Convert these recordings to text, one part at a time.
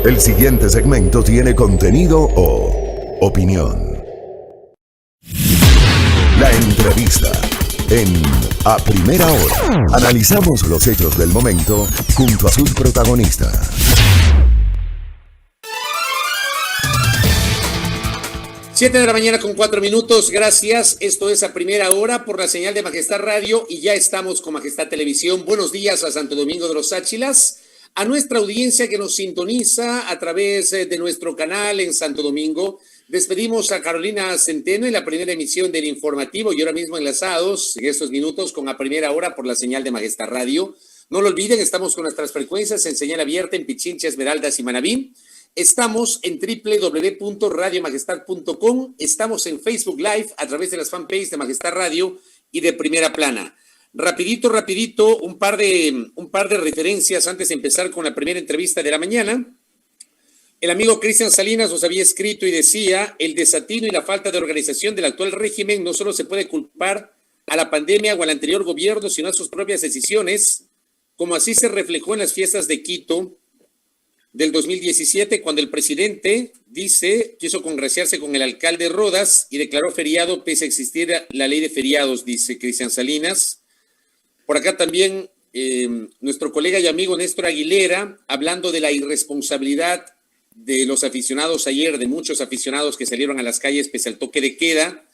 El siguiente segmento tiene contenido o opinión. La entrevista en A Primera Hora. Analizamos los hechos del momento junto a sus protagonistas. Siete de la mañana con 4 minutos, gracias. Esto es A Primera Hora por la señal de Majestad Radio y ya estamos con Majestad Televisión. Buenos días a Santo Domingo de los Áchilas, a nuestra audiencia que nos sintoniza a través de nuestro canal en Santo Domingo. Despedimos a Carolina Centeno en la primera emisión del informativo y ahora mismo enlazados en estos minutos con A Primera Hora por la señal de Majestad Radio. No lo olviden, estamos con nuestras frecuencias en señal abierta en Pichincha, Esmeraldas y Manabí. Estamos en www.radiomajestad.com, estamos en Facebook Live a través de las fanpages de Majestad Radio y de Primera Plana. Rapidito, un par de referencias antes de empezar con la primera entrevista de la mañana. El amigo Cristian Salinas nos había escrito y decía: el desatino y la falta de organización del actual régimen no solo se puede culpar a la pandemia o al anterior gobierno, sino a sus propias decisiones, como así se reflejó en las fiestas de Quito del 2017, cuando el presidente, dice, quiso congraciarse con el alcalde Rodas y declaró feriado pese a existir la ley de feriados, dice Cristian Salinas. Por acá también nuestro colega y amigo Néstor Aguilera, hablando de la irresponsabilidad de los aficionados ayer, de muchos aficionados que salieron a las calles pese al toque de queda,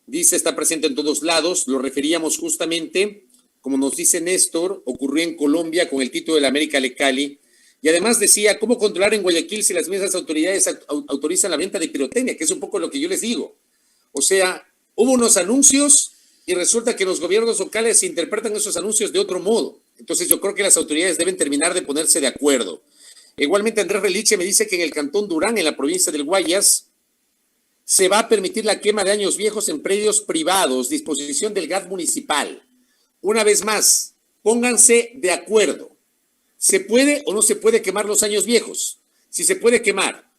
dice, está presente en todos lados. Lo referíamos justamente, como nos dice Néstor, ocurrió en Colombia con el título del América de Cali. Y además decía, ¿cómo controlar en Guayaquil si las mismas autoridades autorizan la venta de pirotecnia? Que es un poco lo que yo les digo. O sea, hubo unos anuncios y resulta que los gobiernos locales interpretan esos anuncios de otro modo. Entonces yo creo que las autoridades deben terminar de ponerse de acuerdo. Igualmente Andrés Reliche me dice que en el Cantón Durán, en la provincia del Guayas, se va a permitir la quema de años viejos en predios privados, disposición del GAT municipal. Una vez más, pónganse de acuerdo. ¿Se puede o no se puede quemar los años viejos? Si se puede quemar,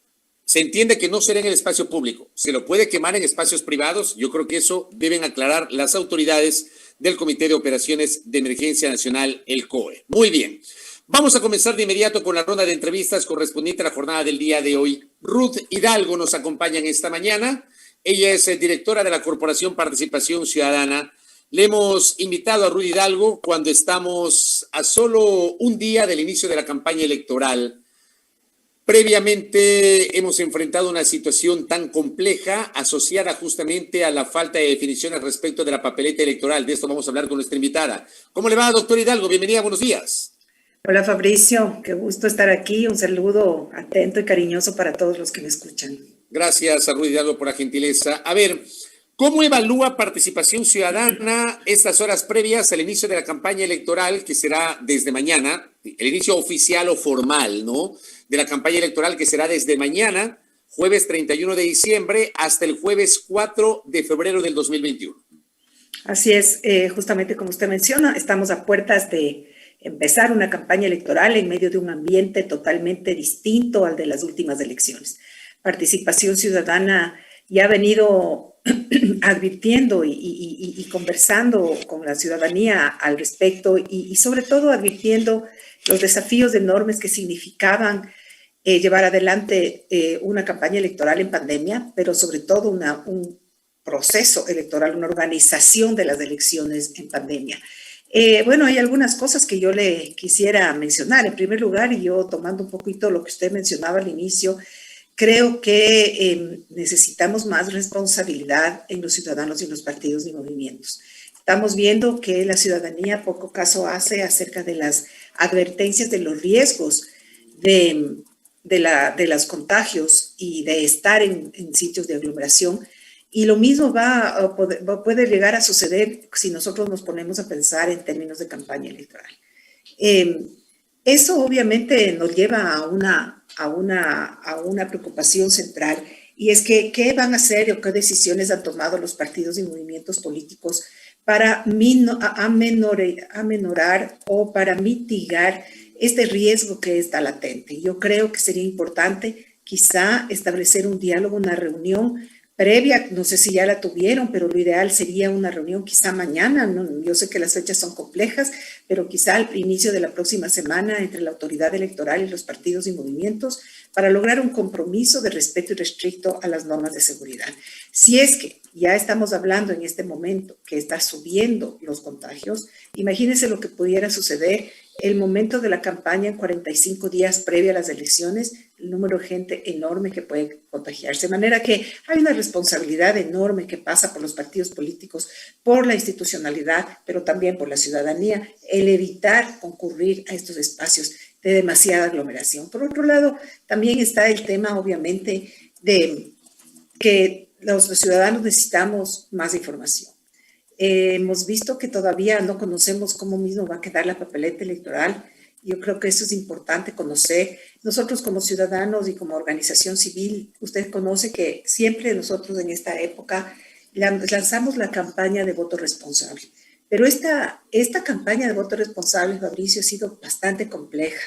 se entiende que no será en el espacio público. ¿Se lo puede quemar en espacios privados? Yo creo que eso deben aclarar las autoridades del Comité de Operaciones de Emergencia Nacional, el COE. Muy bien. Vamos a comenzar de inmediato con la ronda de entrevistas correspondiente a la jornada del día de hoy. Ruth Hidalgo nos acompaña en esta mañana. Ella es directora de la Corporación Participación Ciudadana. Le hemos invitado a Ruth Hidalgo cuando estamos a solo un día del inicio de la campaña electoral. Previamente hemos enfrentado una situación tan compleja asociada justamente a la falta de definiciones respecto de la papeleta electoral. De esto vamos a hablar con nuestra invitada. ¿Cómo le va, doctora Hidalgo? Bienvenida, buenos días. Hola, Fabricio, qué gusto estar aquí. Un saludo atento y cariñoso para todos los que me escuchan. Gracias a Ruth Hidalgo por la gentileza. A ver, ¿cómo evalúa Participación Ciudadana estas horas previas al inicio de la campaña electoral, que será desde mañana, el inicio oficial o formal, ¿no?, de la campaña electoral, que será desde mañana, jueves 31 de diciembre, hasta el jueves 4 de febrero del 2021? Así es, justamente como usted menciona, estamos a puertas de empezar una campaña electoral en medio de un ambiente totalmente distinto al de las últimas elecciones. Participación Ciudadana ya ha venido advirtiendo y conversando con la ciudadanía al respecto y sobre todo advirtiendo los desafíos enormes que significaban llevar adelante una campaña electoral en pandemia, pero sobre todo un proceso electoral, una organización de las elecciones en pandemia. Bueno, hay algunas cosas que yo le quisiera mencionar. En primer lugar, y yo tomando un poquito lo que usted mencionaba al inicio, creo que necesitamos más responsabilidad en los ciudadanos y en los partidos y movimientos. Estamos viendo que la ciudadanía poco caso hace acerca de las advertencias de los riesgos de los contagios y de estar en sitios de aglomeración. Y lo mismo puede llegar a suceder si nosotros nos ponemos a pensar en términos de campaña electoral. Eso obviamente nos lleva a una preocupación central, y es que qué van a hacer o qué decisiones han tomado los partidos y movimientos políticos para amenorar o para mitigar este riesgo que está latente. Yo creo que sería importante quizá establecer un diálogo, una reunión previa, no sé si ya la tuvieron, pero lo ideal sería una reunión quizá mañana, ¿no? Yo sé que las fechas son complejas, pero quizá al inicio de la próxima semana entre la autoridad electoral y los partidos y movimientos para lograr un compromiso de respeto irrestricto a las normas de seguridad. Si es que ya estamos hablando en este momento que está subiendo los contagios, imagínense lo que pudiera suceder el momento de la campaña en 45 días previa a las elecciones, el número de gente enorme que puede contagiarse. De manera que hay una responsabilidad enorme que pasa por los partidos políticos, por la institucionalidad, pero también por la ciudadanía, el evitar concurrir a estos espacios de demasiada aglomeración. Por otro lado, también está el tema, obviamente, de que los ciudadanos necesitamos más información. Hemos visto que todavía no conocemos cómo mismo va a quedar la papeleta electoral. Yo creo que eso es importante conocer. Nosotros como ciudadanos y como organización civil, usted conoce que siempre nosotros en esta época lanzamos la campaña de voto responsable. Pero esta campaña de voto responsable, Fabricio, ha sido bastante compleja,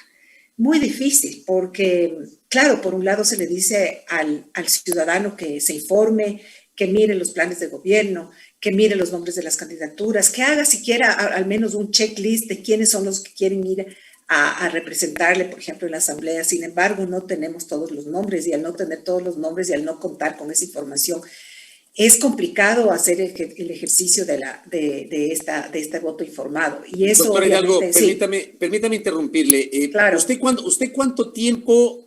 muy difícil, porque, claro, por un lado se le dice al ciudadano que se informe, que mire los planes de gobierno, que mire los nombres de las candidaturas, que haga siquiera al menos un checklist de quiénes son los que quieren ir a representarle, por ejemplo, en la asamblea. Sin embargo, no tenemos todos los nombres, y al no tener todos los nombres y al no contar con esa información, es complicado hacer el ejercicio de este voto informado. Y eso, doctora Hidalgo, sí. permítame interrumpirle. Claro. ¿Usted cuánto tiempo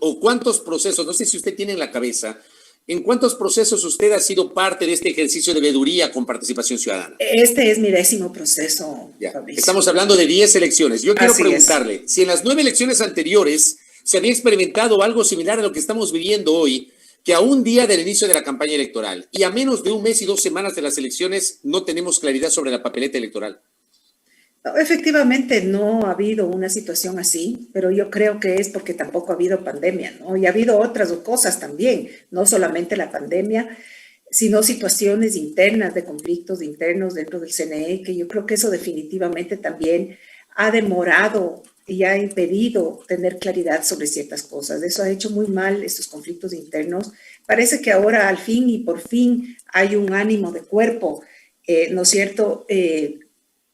o cuántos procesos, no sé si usted tiene en la cabeza, en cuántos procesos usted ha sido parte de este ejercicio de veeduría con participación ciudadana? Este es mi 10º proceso, Fabricio. Estamos hablando de 10 elecciones. Yo quiero preguntarle, si en las 9 elecciones anteriores se había experimentado algo similar a lo que estamos viviendo hoy, que a un día del inicio de la campaña electoral y a menos de un mes y 2 semanas de las elecciones no tenemos claridad sobre la papeleta electoral. No, efectivamente no ha habido una situación así, pero yo creo que es porque tampoco ha habido pandemia, ¿no? Y ha habido otras cosas también, no solamente la pandemia, sino situaciones internas de conflictos internos dentro del CNE, que yo creo que eso definitivamente también ha demorado y ha impedido tener claridad sobre ciertas cosas. Eso ha hecho muy mal estos conflictos internos. Parece que ahora al fin y por fin hay un ánimo de cuerpo, ¿no es cierto?,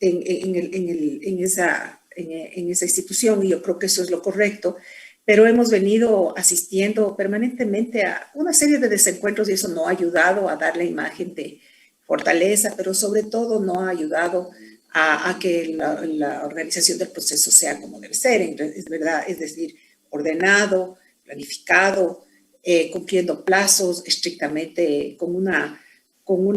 en esa institución, y yo creo que eso es lo correcto, pero hemos venido asistiendo permanentemente a una serie de desencuentros y eso no ha ayudado a dar la imagen de fortaleza, pero sobre todo no ha ayudado a que la organización del proceso sea como debe ser, es verdad, es decir, ordenado, planificado, cumpliendo plazos estrictamente con una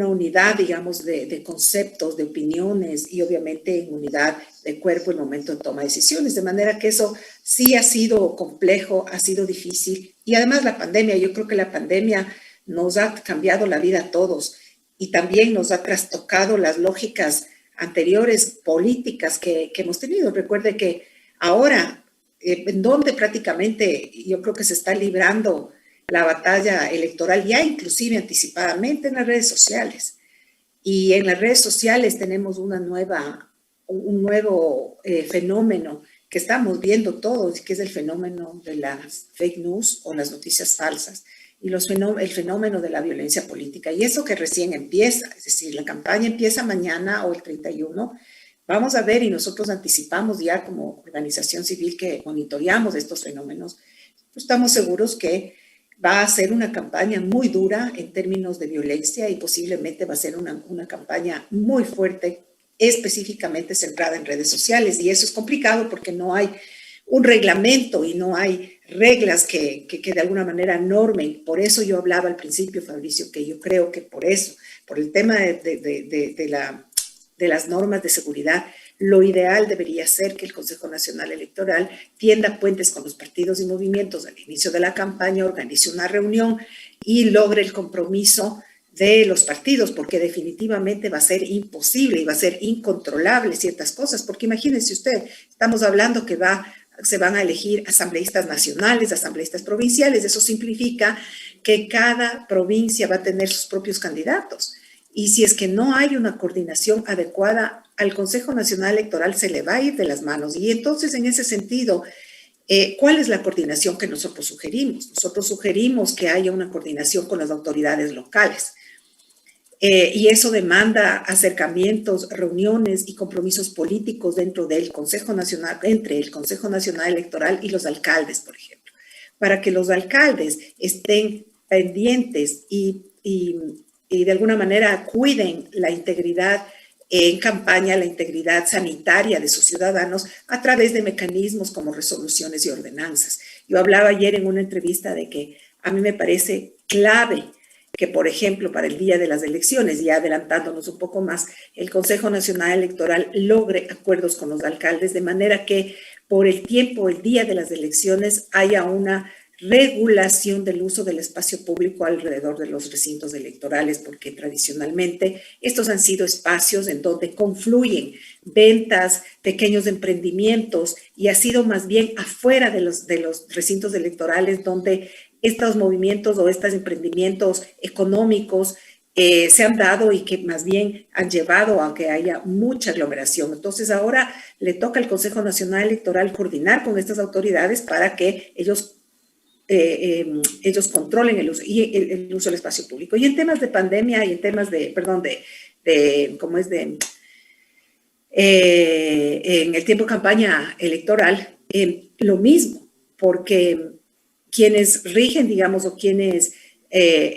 unidad, digamos, de conceptos, de opiniones y obviamente en unidad de cuerpo en el momento de toma de decisiones. De manera que eso sí ha sido complejo, ha sido difícil. Y además la pandemia, yo creo que la pandemia nos ha cambiado la vida a todos y también nos ha trastocado las lógicas anteriores políticas que hemos tenido. Recuerde que ahora, en donde prácticamente yo creo que se está librando la batalla electoral ya inclusive anticipadamente en las redes sociales. Y en las redes sociales tenemos un nuevo fenómeno que estamos viendo todos, que es el fenómeno de las fake news o las noticias falsas y el fenómeno de la violencia política. Y eso que recién empieza, es decir, la campaña empieza mañana o el 31. Vamos a ver, y nosotros anticipamos ya como organización civil que monitoreamos estos fenómenos, pues estamos seguros que va a ser una campaña muy dura en términos de violencia y posiblemente va a ser una campaña muy fuerte, específicamente centrada en redes sociales. Y eso es complicado porque no hay un reglamento y no hay reglas que de alguna manera normen. Por eso yo hablaba al principio, Fabricio, que yo creo que por el tema de las normas de seguridad, lo ideal debería ser que el Consejo Nacional Electoral tienda puentes con los partidos y movimientos al inicio de la campaña, organice una reunión y logre el compromiso de los partidos, porque definitivamente va a ser imposible y va a ser incontrolable ciertas cosas, porque imagínense usted, estamos hablando que se van a elegir asambleístas nacionales, asambleístas provinciales. Eso significa que cada provincia va a tener sus propios candidatos. Y si es que no hay una coordinación adecuada, al Consejo Nacional Electoral se le va a ir de las manos. Y entonces, en ese sentido, ¿Cuál es la coordinación que nosotros sugerimos? Nosotros sugerimos que haya una coordinación con las autoridades locales. Y eso demanda acercamientos, reuniones y compromisos políticos dentro del Consejo Nacional, entre el Consejo Nacional Electoral y los alcaldes, por ejemplo, para que los alcaldes estén pendientes y de alguna manera cuiden la integridad en campaña, la integridad sanitaria de sus ciudadanos a través de mecanismos como resoluciones y ordenanzas. Yo hablaba ayer en una entrevista de que a mí me parece clave que, por ejemplo, para el día de las elecciones, ya adelantándonos un poco más, el Consejo Nacional Electoral logre acuerdos con los alcaldes de manera que por el tiempo, el día de las elecciones, haya una regulación del uso del espacio público alrededor de los recintos electorales, porque tradicionalmente estos han sido espacios en donde confluyen ventas, pequeños emprendimientos, y ha sido más bien afuera de los recintos electorales donde estos movimientos o estos emprendimientos económicos se han dado y que más bien han llevado a que haya mucha aglomeración. Entonces ahora le toca al Consejo Nacional Electoral coordinar con estas autoridades para que ellos controlen el uso del espacio público. Y en temas de pandemia y en temas en el tiempo de campaña electoral, lo mismo, porque quienes rigen, digamos, o quienes,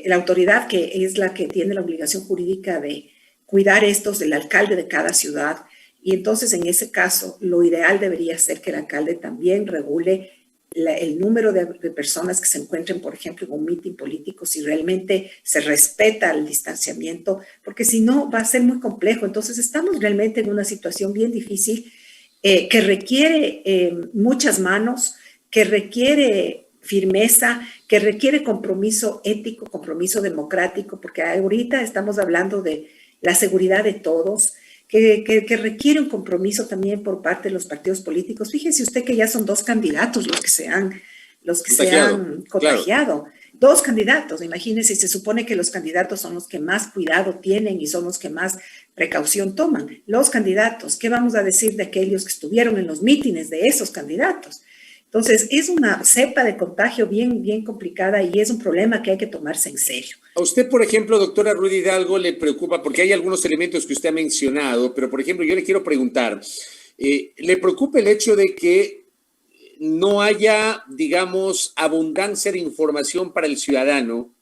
la autoridad que es la que tiene la obligación jurídica de cuidar estos del alcalde de cada ciudad, y entonces en ese caso lo ideal debería ser que el alcalde también regule el número de personas que se encuentren, por ejemplo, en un mitin político, si realmente se respeta el distanciamiento, porque si no va a ser muy complejo. Entonces estamos realmente en una situación bien difícil que requiere muchas manos, que requiere firmeza, que requiere compromiso ético, compromiso democrático, porque ahorita estamos hablando de la seguridad de todos, que requiere un compromiso también por parte de los partidos políticos. Fíjese usted que ya son 2 candidatos los que se han contagiado. Claro. 2 candidatos, imagínense, se supone que los candidatos son los que más cuidado tienen y son los que más precaución toman. Los candidatos, ¿qué vamos a decir de aquellos que estuvieron en los mítines de esos candidatos? Entonces, es una cepa de contagio bien, bien complicada y es un problema que hay que tomarse en serio. A usted, por ejemplo, doctora Rudy Hidalgo, le preocupa, porque hay algunos elementos que usted ha mencionado, pero, por ejemplo, yo le quiero preguntar, ¿le preocupa el hecho de que no haya, digamos, abundancia de información para el ciudadano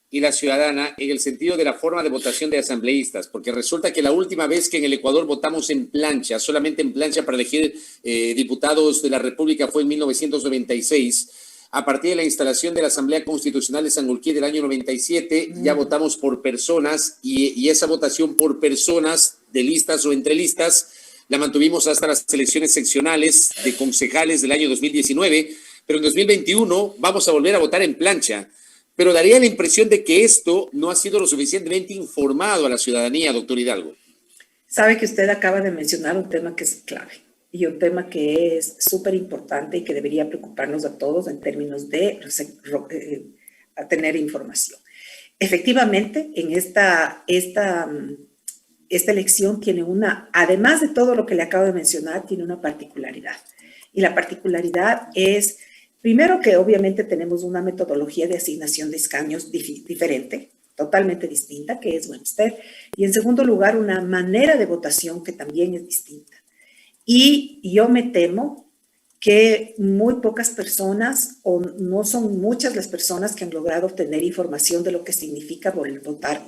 y la ciudadana en el sentido de la forma de votación de asambleístas? Porque resulta que la última vez que en el Ecuador votamos en plancha, solamente en plancha para elegir diputados de la República fue en 1996, a partir de la instalación de la Asamblea Constitucional de Sangolquí del año 97, ya votamos por personas y esa votación por personas de listas o entre listas la mantuvimos hasta las elecciones seccionales de concejales del año 2019, pero en 2021 vamos a volver a votar en plancha. Pero daría la impresión de que esto no ha sido lo suficientemente informado a la ciudadanía, doctor Hidalgo. Sabe que usted acaba de mencionar un tema que es clave y un tema que es súper importante y que debería preocuparnos a todos en términos de tener información. Efectivamente, en esta elección tiene además de todo lo que le acabo de mencionar, tiene una particularidad. Y la particularidad es, primero, que obviamente tenemos una metodología de asignación de escaños diferente, totalmente distinta, que es Webster. Y en segundo lugar, una manera de votación que también es distinta. Y yo me temo que muy pocas personas, o no son muchas las personas que han logrado obtener información de lo que significa votar,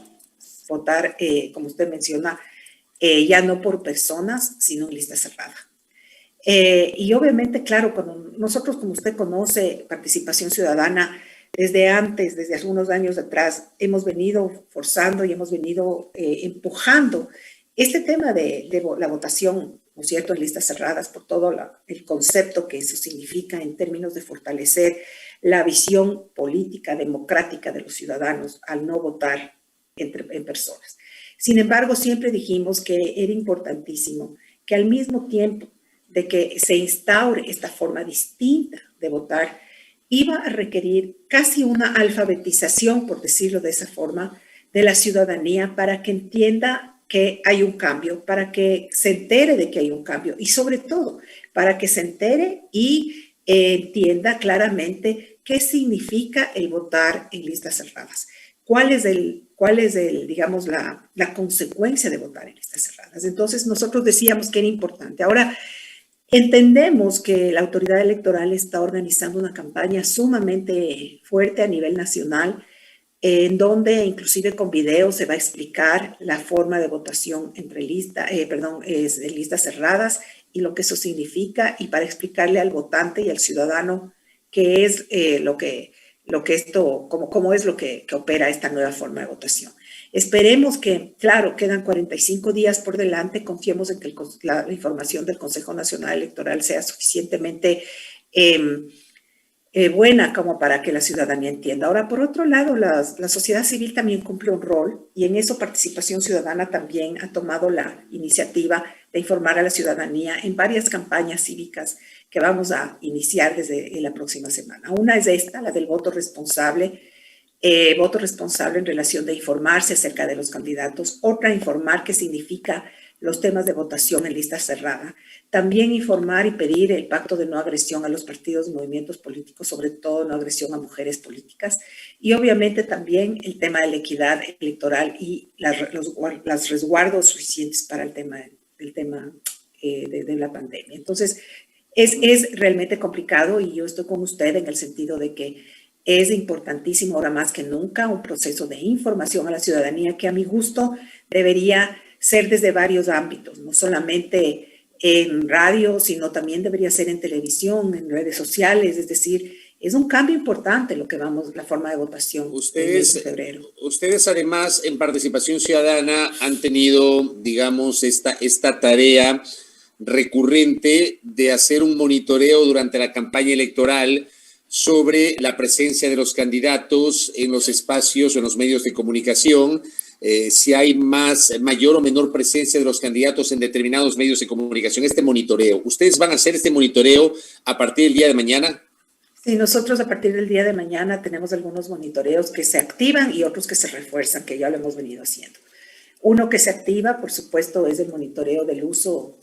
como usted menciona, ya no por personas, sino en lista cerrada. Y obviamente, claro, cuando nosotros, como usted conoce, Participación Ciudadana, desde algunos años atrás, hemos venido forzando y hemos venido empujando este tema de la votación, ¿no es cierto?, en listas cerradas, por todo el concepto que eso significa en términos de fortalecer la visión política, democrática de los ciudadanos al no votar en personas. Sin embargo, siempre dijimos que era importantísimo que al mismo tiempo de que se instaure esta forma distinta de votar, iba a requerir casi una alfabetización, por decirlo de esa forma, de la ciudadanía para que entienda que hay un cambio, para que se entere de que hay un cambio y sobre todo para que se entere y entienda claramente qué significa el votar en listas cerradas. ¿Cuál es digamos, la consecuencia de votar en listas cerradas? Entonces, nosotros decíamos que era importante. Ahora, entendemos que la autoridad electoral está organizando una campaña sumamente fuerte a nivel nacional, en donde inclusive con video se va a explicar la forma de votación entre listas cerradas y lo que eso significa, y para explicarle al votante y al ciudadano qué es cómo es lo que opera esta nueva forma de votación. Esperemos que, claro, quedan 45 días por delante, confiemos en que la información del Consejo Nacional Electoral sea suficientemente buena como para que la ciudadanía entienda. Ahora, por otro lado, la sociedad civil también cumple un rol, y en eso Participación Ciudadana también ha tomado la iniciativa de informar a la ciudadanía en varias campañas cívicas que vamos a iniciar desde la próxima semana. Una es esta, la del voto responsable en relación de informarse acerca de los candidatos. Otra, informar qué significa los temas de votación en lista cerrada. También informar y pedir el pacto de no agresión a los partidos y movimientos políticos, sobre todo no agresión a mujeres políticas. Y obviamente también el tema de la equidad electoral y los resguardos suficientes para el tema de la pandemia. Entonces, es realmente complicado, y yo estoy con usted en el sentido de que es importantísimo ahora más que nunca un proceso de información a la ciudadanía que, a mi gusto, debería ser desde varios ámbitos, no solamente en radio, sino también debería ser en televisión, en redes sociales. Es decir, es un cambio importante la forma de votación Ustedes, en febrero. Ustedes además en Participación Ciudadana han tenido, digamos, esta tarea recurrente de hacer un monitoreo durante la campaña electoral sobre la presencia de los candidatos en los espacios o en los medios de comunicación, si hay mayor o menor presencia de los candidatos en determinados medios de comunicación, este monitoreo. ¿Ustedes van a hacer este monitoreo a partir del día de mañana? Sí, nosotros a partir del día de mañana tenemos algunos monitoreos que se activan y otros que se refuerzan, que ya lo hemos venido haciendo. Uno que se activa, por supuesto, es el monitoreo del uso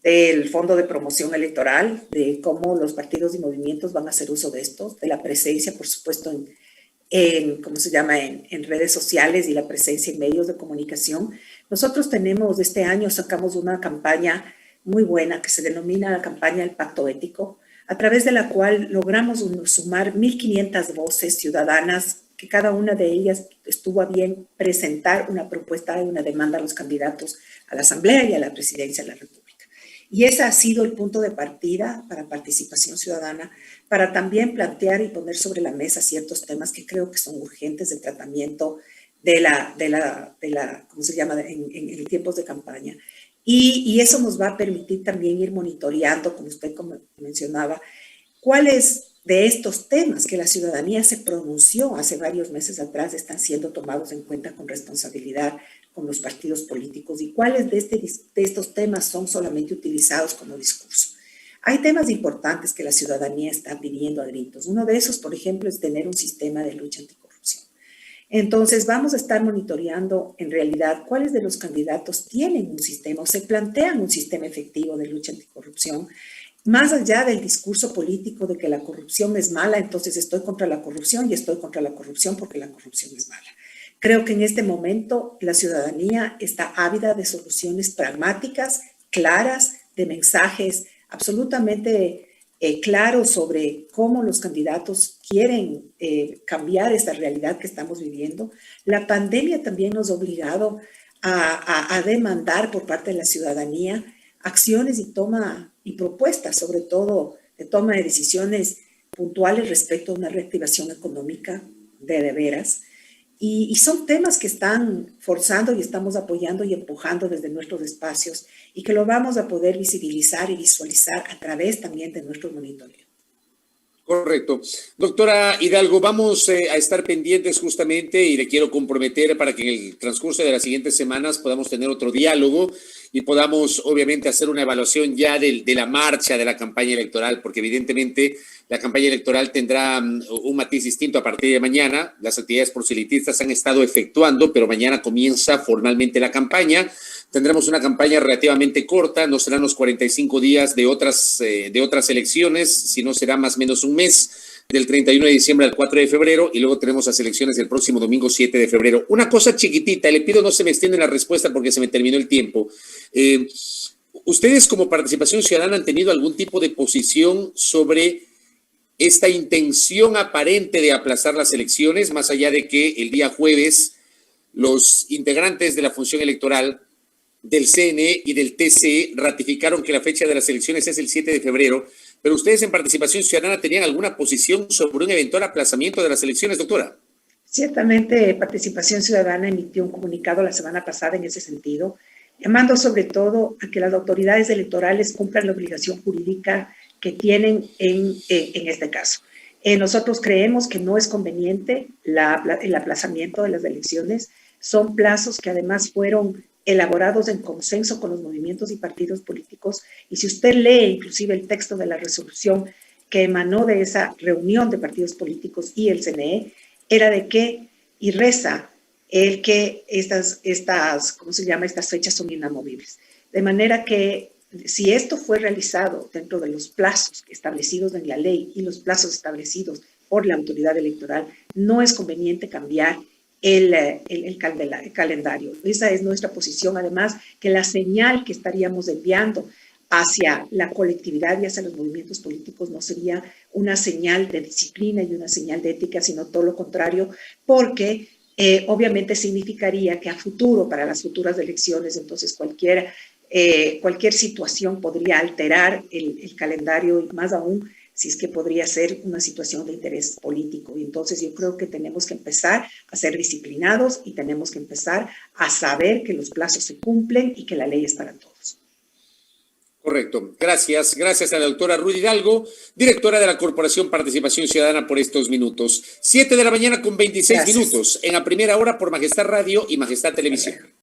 del Fondo de Promoción Electoral, de cómo los partidos y movimientos van a hacer uso de estos, de la presencia, por supuesto, en redes sociales y la presencia en medios de comunicación. Nosotros este año sacamos una campaña muy buena que se denomina la campaña del Pacto Ético, a través de la cual logramos sumar 1.500 voces ciudadanas, que cada una de ellas estuvo a bien presentar una propuesta y una demanda a los candidatos a la Asamblea y a la Presidencia de la República. Y ese ha sido el punto de partida para Participación Ciudadana, para también plantear y poner sobre la mesa ciertos temas que creo que son urgentes de tratamiento en tiempos de campaña. Y eso nos va a permitir también ir monitoreando, como usted mencionaba, cuáles de estos temas que la ciudadanía se pronunció hace varios meses atrás están siendo tomados en cuenta con responsabilidad con los partidos políticos, y cuáles de estos temas son solamente utilizados como discurso. Hay temas importantes que la ciudadanía está pidiendo a gritos. Uno de esos, por ejemplo, es tener un sistema de lucha anticorrupción. Entonces, vamos a estar monitoreando en realidad cuáles de los candidatos tienen un sistema o se plantean un sistema efectivo de lucha anticorrupción, más allá del discurso político de que la corrupción es mala, entonces estoy contra la corrupción y estoy contra la corrupción porque la corrupción es mala. Creo que en este momento la ciudadanía está ávida de soluciones pragmáticas, claras, de mensajes absolutamente claros sobre cómo los candidatos quieren cambiar esta realidad que estamos viviendo. La pandemia también nos ha obligado a demandar por parte de la ciudadanía acciones y propuestas, sobre todo de toma de decisiones puntuales respecto a una reactivación económica de veras. Y son temas que están forzando y estamos apoyando y empujando desde nuestros espacios, y que lo vamos a poder visibilizar y visualizar a través también de nuestro monitoreo. Correcto. Doctora Hidalgo, vamos a estar pendientes justamente, y le quiero comprometer para que en el transcurso de las siguientes semanas podamos tener otro diálogo y podamos obviamente hacer una evaluación ya de la marcha de la campaña electoral, porque evidentemente la campaña electoral tendrá un matiz distinto a partir de mañana. Las actividades proselitistas se han estado efectuando, pero mañana comienza formalmente la campaña. tendremos una campaña relativamente corta, no serán los 45 días de otras elecciones, sino será más o menos un mes, del 31 de diciembre al 4 de febrero, y luego tenemos las elecciones el próximo domingo 7 de febrero. Una cosa chiquitita, le pido no se me extiende la respuesta porque se me terminó el tiempo. ¿Ustedes como Participación Ciudadana han tenido algún tipo de posición sobre esta intención aparente de aplazar las elecciones, más allá de que el día jueves los integrantes de la función electoral del CNE y del TCE ratificaron que la fecha de las elecciones es el 7 de febrero, pero ustedes en Participación Ciudadana tenían alguna posición sobre un eventual aplazamiento de las elecciones, doctora? Ciertamente, Participación Ciudadana emitió un comunicado la semana pasada en ese sentido, llamando sobre todo a que las autoridades electorales cumplan la obligación jurídica que tienen en este caso. Nosotros creemos que no es conveniente el aplazamiento de las elecciones. Son plazos que además fueron elaborados en consenso con los movimientos y partidos políticos. Y si usted lee inclusive el texto de la resolución que emanó de esa reunión de partidos políticos y el CNE, era de que, y reza, el que estas fechas son inamovibles. De manera que si esto fue realizado dentro de los plazos establecidos en la ley y los plazos establecidos por la autoridad electoral, no es conveniente cambiar el calendario. Esa es nuestra posición. Además, que la señal que estaríamos enviando hacia la colectividad y hacia los movimientos políticos no sería una señal de disciplina y una señal de ética, sino todo lo contrario, porque obviamente significaría que a futuro, para las futuras elecciones, entonces cualquier situación podría alterar el calendario, y más aún si es que podría ser una situación de interés político. Y entonces yo creo que tenemos que empezar a ser disciplinados y tenemos que empezar a saber que los plazos se cumplen y que la ley es para todos. Correcto. Gracias. Gracias a la doctora Ruth Hidalgo, directora de la Corporación Participación Ciudadana, por estos minutos. 7 de la mañana con 26 minutos en A Primera Hora por Majestad Radio y Majestad Televisión.